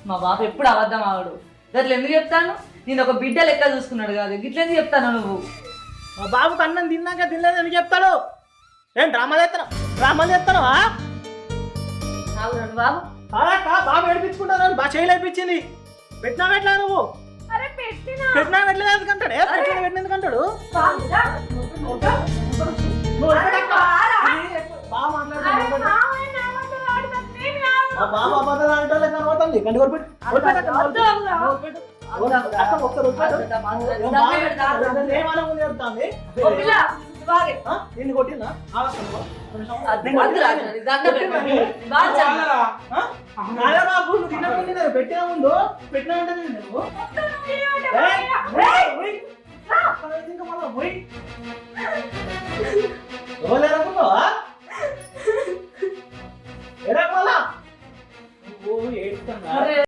మా బాబు ఎప్పుడు అబద్ధం ఆవాడు. అట్లా ఎందుకు చెప్తాను? నేను ఒక బిడ్డ లెక్క చూసుకున్నాడు కాదు, గిట్ల ఎందుకు చెప్తాను నువ్వు? మా బాబుకి అన్నం తిన్నాక తినలేదు ఎందుకు చెప్తాడు? ఏం డ్రామాలు చేస్తాను అవునండి బాబు. బాబు ఏడిపించుకుంటాను బాగా చేయలు ఏడిపించింది. పెట్టినా ఎట్లా నువ్వు? పెట్టినా పెట్టలేదు ఎందుకంటాడు? పెట్టిన ఎందుకంటాడు? బాబు అబద్ధాలు అంటే కనబడుతుంది. కంటి నిన్ను కొట్టిందా? పెట్టిన ముందు పెట్టినా అంటే నువ్వు ఇంకా మళ్ళా పోయి ఎవరు ఎరకున్నావా? నువ్వు ఏడుస్తున్నా